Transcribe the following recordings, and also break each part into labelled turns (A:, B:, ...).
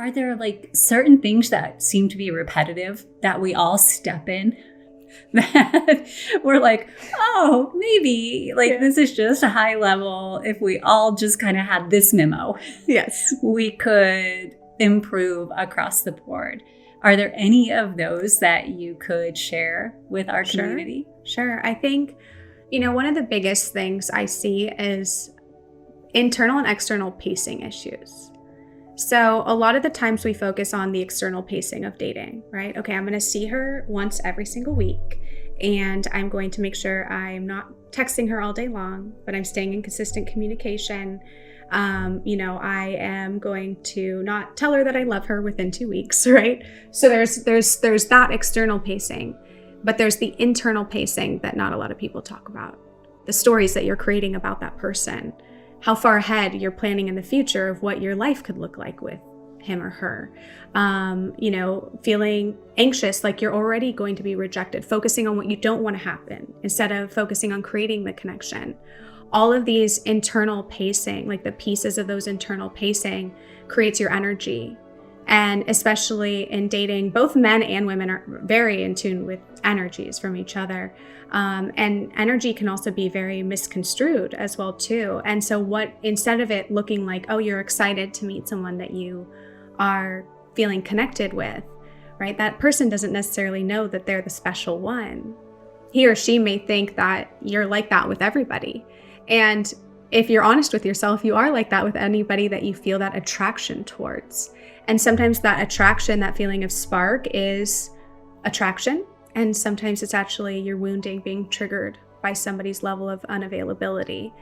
A: are there like certain things that seem to be repetitive that we all step in that we're like, oh, maybe like this is just a high level. If we all just kind of had this memo,
B: yes, we
A: could improve across the board. Are there any of those that you could share with our community?
B: Sure. I think, one of the biggest things I see is internal and external pacing issues. So a lot of the times we focus on the external pacing of dating, right? Okay, I'm going to see her once every single week, and I'm going to make sure I'm not texting her all day long, but I'm staying in consistent communication. I am going to not tell her that I love her within 2 weeks, right? So there's that external pacing, but there's the internal pacing that not a lot of people talk about. The stories that you're creating about that person, how far ahead you're planning in the future of what your life could look like with him or her. Feeling anxious, like you're already going to be rejected, focusing on what you don't want to happen instead of focusing on creating the connection. All of these internal pacing, like the pieces of those internal pacing, creates your energy. And especially in dating, both men and women are very in tune with energies from each other. And energy can also be very misconstrued as well too. And so instead of it looking like, oh, you're excited to meet someone that you are feeling connected with, right? That person doesn't necessarily know that they're the special one. He or she may think that you're like that with everybody. And if you're honest with yourself, you are like that with anybody that you feel that attraction towards. And sometimes that attraction, that feeling of spark is attraction. And sometimes it's actually your wounding being triggered by somebody's level of unavailability.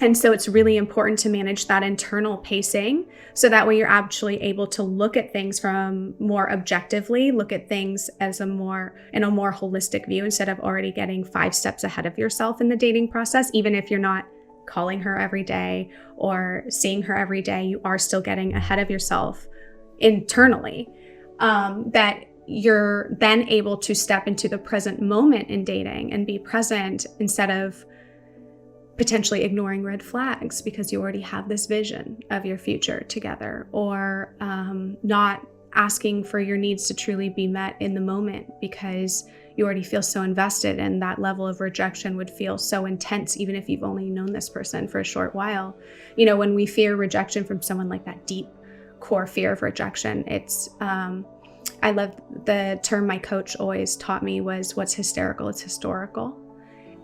B: And so it's really important to manage that internal pacing so that way you're actually able to look at things from more objectively, look at things in a more holistic view instead of already getting 5 steps ahead of yourself in the dating process. Even if you're not calling her every day or seeing her every day, you are still getting ahead of yourself internally. That you're then able to step into the present moment in dating and be present instead of potentially ignoring red flags because you already have this vision of your future together, or not asking for your needs to truly be met in the moment because you already feel so invested, and that level of rejection would feel so intense even if you've only known this person for a short while. When we fear rejection from someone, like that deep core fear of rejection, it's I love the term my coach always taught me was, what's hysterical, it's historical.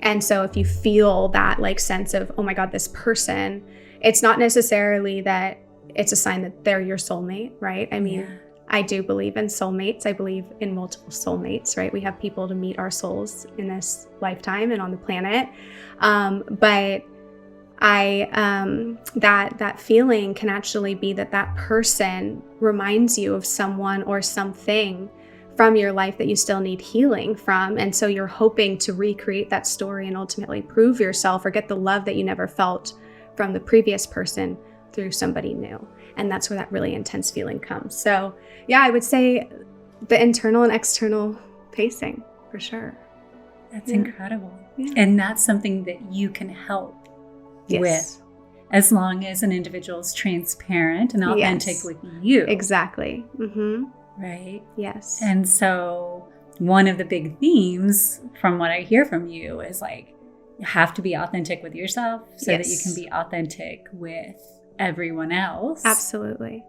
B: And so if you feel that like sense of, oh my God, this person, it's not necessarily that it's a sign that they're your soulmate, right? I mean, I do believe in soulmates. I believe in multiple soulmates, right? We have people to meet our souls in this lifetime and on the planet. But that feeling can actually be that person reminds you of someone or something from your life that you still need healing from. And so you're hoping to recreate that story and ultimately prove yourself or get the love that you never felt from the previous person through somebody new. And that's where that really intense feeling comes. So yeah, I would say the internal and external pacing for sure.
A: That's incredible. Yeah. And that's something that you can help with, as long as an individual is transparent and authentic with you.
B: Exactly. Mm-hmm.
A: Right?
B: Yes.
A: And so one of the big themes from what I hear from you is like, you have to be authentic with yourself so that you can be authentic with everyone else.
B: Absolutely.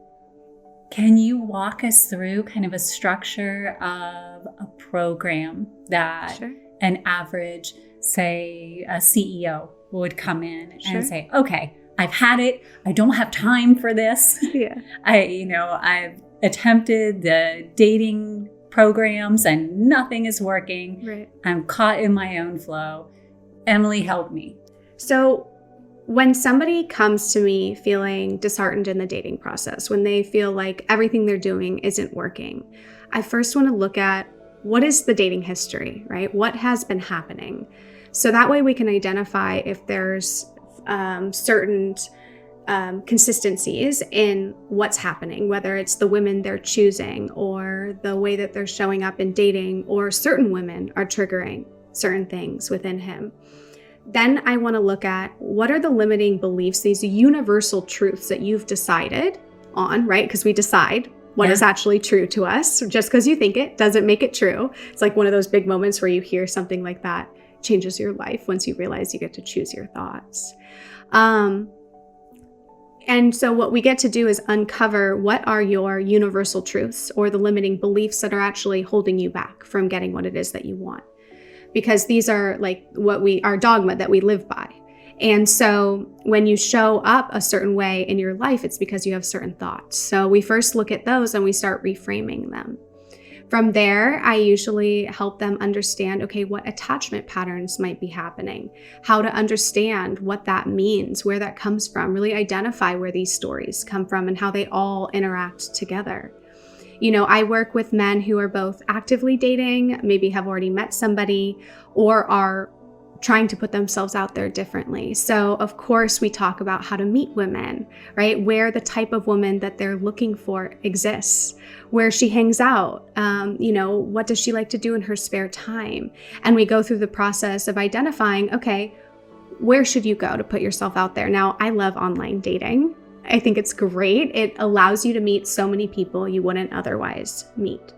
A: Can you walk us through kind of a structure of a program that an average, say, a CEO would come in and say, okay, I've had it. I don't have time for this.
B: Yeah.
A: I've attempted the dating programs and nothing is working.
B: Right.
A: I'm caught in my own flow. Emily, help me.
B: So when somebody comes to me feeling disheartened in the dating process, when they feel like everything they're doing isn't working, I first want to look at what is the dating history, right? What has been happening? So that way we can identify if there's certain consistencies in what's happening, whether it's the women they're choosing or the way that they're showing up in dating, or certain women are triggering certain things within him. Then I want to look at what are the limiting beliefs, these universal truths that you've decided on, right? Because we decide what is actually true to us. Just because you think it doesn't make it true. It's like one of those big moments where you hear something like that changes your life once you realize you get to choose your thoughts. And so what we get to do is uncover what are your universal truths or the limiting beliefs that are actually holding you back from getting what it is that you want. Because these are like our dogma that we live by. And so when you show up a certain way in your life, it's because you have certain thoughts. So we first look at those and we start reframing them. From there, I usually help them understand, okay, what attachment patterns might be happening, how to understand what that means, where that comes from, really identify where these stories come from and how they all interact together. You know, I work with men who are both actively dating, maybe have already met somebody, or are trying to put themselves out there differently. So of course we talk about how to meet women, right? Where the type of woman that they're looking for exists, where she hangs out, what does she like to do in her spare time? And we go through the process of identifying, okay, where should you go to put yourself out there? Now, I love online dating. I think it's great. It allows you to meet so many people you wouldn't otherwise meet.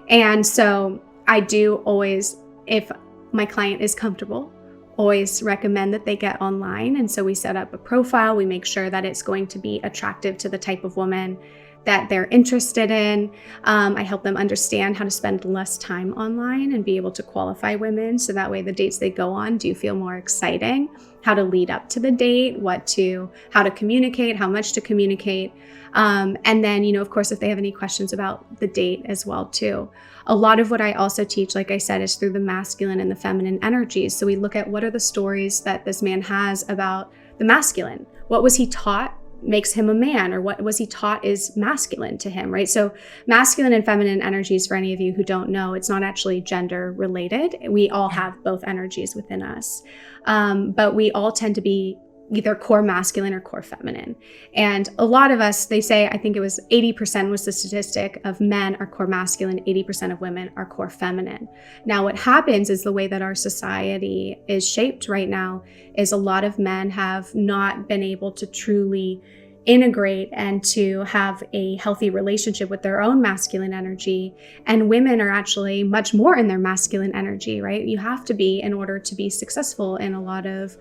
B: And so I do always, if my client is comfortable, always recommend that they get online. And so we set up a profile. We make sure that it's going to be attractive to the type of woman that they're interested in. I help them understand how to spend less time online and be able to qualify women. So that way the dates they go on do feel more exciting, how to lead up to the date, how to communicate, how much to communicate. And then, of course, if they have any questions about the date as well, too. A lot of what I also teach, like I said, is through the masculine and the feminine energies. So we look at what are the stories that this man has about the masculine. What was he taught makes him a man, or what was he taught is masculine to him, right? So masculine and feminine energies, for any of you who don't know, it's not actually gender related. We all have both energies within us. But we all tend to be either core masculine or core feminine. And a lot of us, they say, I think it was 80% was the statistic of men are core masculine, 80% of women are core feminine. Now, what happens is the way that our society is shaped right now is a lot of men have not been able to truly integrate and to have a healthy relationship with their own masculine energy. And women are actually much more in their masculine energy, right? You have to be in order to be successful in a lot of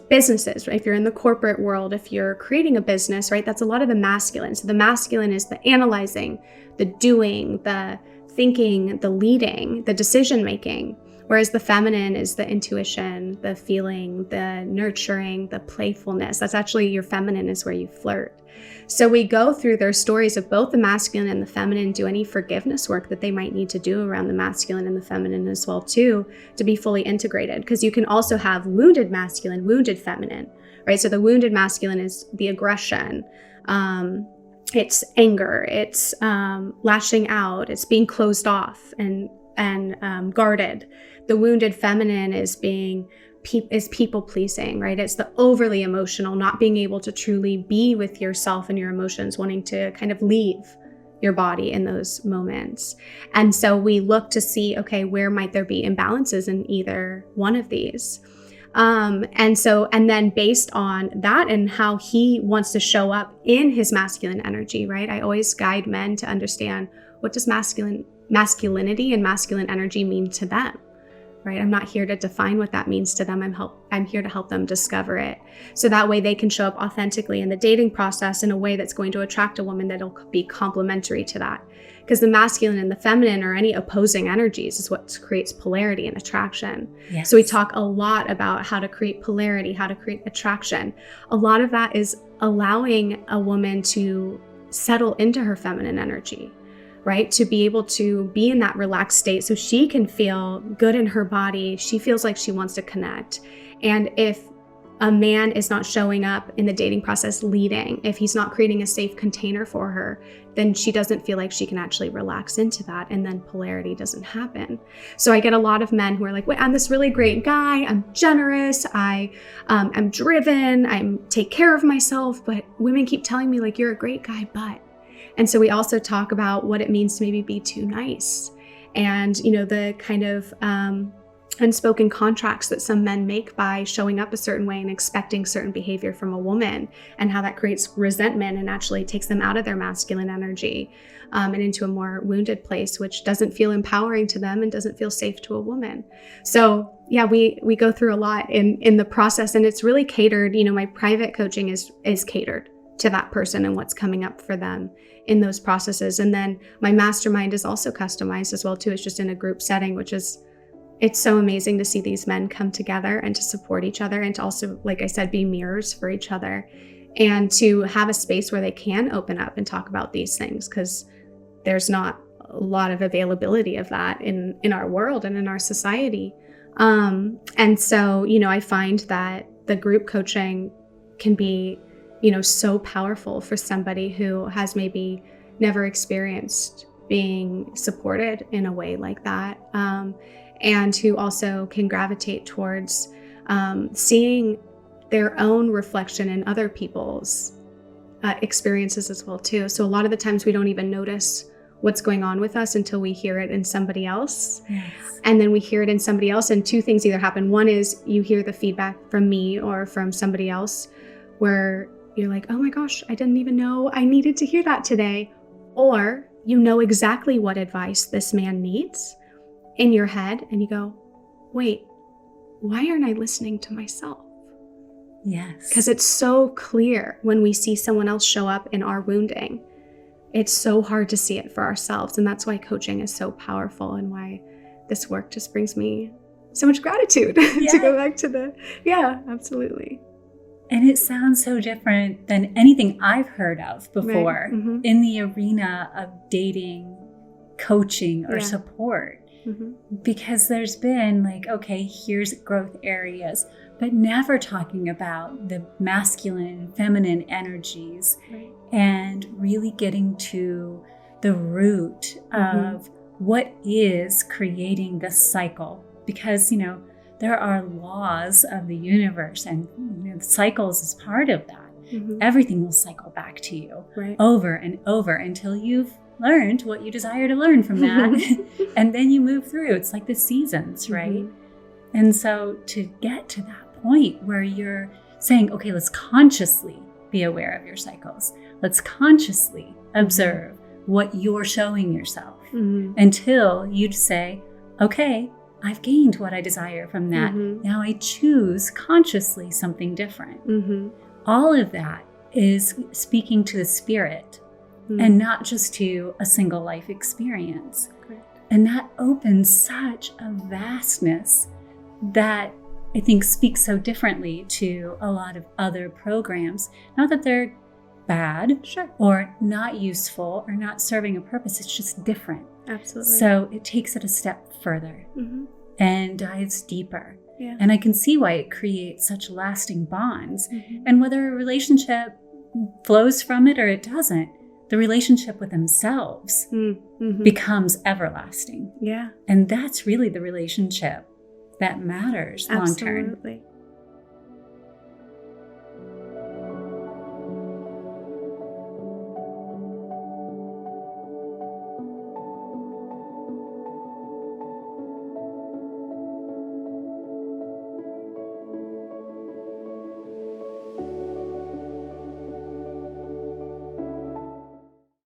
B: businesses, right? If you're in the corporate world, if you're creating a business, right, that's a lot of the masculine. So the masculine is the analyzing, the doing, the thinking, the leading, the decision making, whereas the feminine is the intuition, the feeling, the nurturing, the playfulness. That's actually your feminine is where you flirt. So we go through their stories of both the masculine and the feminine, do any forgiveness work that they might need to do around the masculine and the feminine as well too, to be fully integrated. Because you can also have wounded masculine, wounded feminine, right? So the wounded masculine is the aggression, it's anger, it's lashing out, it's being closed off and guarded. The wounded feminine is people pleasing, right? It's the overly emotional, not being able to truly be with yourself and your emotions, wanting to kind of leave your body in those moments. And so we look to see, okay, where might there be imbalances in either one of these? And then based on that and how he wants to show up in his masculine energy, right? I always guide men to understand, what does masculinity and masculine energy mean to them? Right? I'm not here to define what that means to them. I'm here to help them discover it. So that way they can show up authentically in the dating process in a way that's going to attract a woman that'll be complementary to that. Because the masculine and the feminine, or any opposing energies, is what creates polarity and attraction. Yes. So we talk a lot about how to create polarity, how to create attraction. A lot of that is allowing a woman to settle into her feminine energy, right? To be able to be in that relaxed state so she can feel good in her body. She feels like she wants to connect. And if a man is not showing up in the dating process leading, if he's not creating a safe container for her, then she doesn't feel like she can actually relax into that. And then polarity doesn't happen. So I get a lot of men who are like, wait, I'm this really great guy. I'm generous. I'm driven. I take care of myself. But women keep telling me, like, you're a great guy, but. And so we also talk about what it means to maybe be too nice, and, the kind of unspoken contracts that some men make by showing up a certain way and expecting certain behavior from a woman, and how that creates resentment and actually takes them out of their masculine energy and into a more wounded place, which doesn't feel empowering to them and doesn't feel safe to a woman. So yeah, we go through a lot in the process, and it's really catered. My private coaching is catered to that person and what's coming up for them in those processes. And then my mastermind is also customized as well too. It's just in a group setting, it's so amazing to see these men come together and to support each other, and to also, like I said, be mirrors for each other, and to have a space where they can open up and talk about these things, because there's not a lot of availability of that in our world and in our society. And so, I find that the group coaching can be, so powerful for somebody who has maybe never experienced being supported in a way like that. And who also can gravitate towards seeing their own reflection in other people's experiences as well too. So a lot of the times we don't even notice what's going on with us until we hear it in somebody else.
A: Yes.
B: And then we hear it in somebody else, and two things either happen. One is you hear the feedback from me or from somebody else where you're like, oh my gosh, I didn't even know I needed to hear that today. Or you know exactly what advice this man needs in your head, and you go, wait, why aren't I listening to myself?
A: Yes.
B: Because it's so clear when we see someone else show up in our wounding. It's so hard to see it for ourselves. And that's why coaching is so powerful, and why this work just brings me so much gratitude to go back to absolutely.
A: And it sounds so different than anything I've heard of before in the arena of dating, coaching, or support. Because there's been like, okay, here's growth areas, but never talking about the masculine, feminine energies, and really getting to the root of what is creating this cycle. Because, there are laws of the universe, and cycles is part of that. Everything will cycle back to you over and over until you've learned what you desire to learn from that. And then you move through. It's like the seasons, right? And so to get to that point where you're saying, okay, let's consciously be aware of your cycles. Let's consciously observe what you're showing yourself until you'd say, okay, I've gained what I desire from that. Now I choose consciously something different. All of that is speaking to the spirit and not just to a single life experience. And that opens such a vastness that I think speaks so differently to a lot of other programs. Not that they're bad or not useful or not serving a purpose. It's just different.
B: Absolutely.
A: So it takes it a step further and dives deeper. And I can see why it creates such lasting bonds. And whether a relationship flows from it or it doesn't, the relationship with themselves becomes everlasting. And that's really the relationship that matters long term.
B: Absolutely.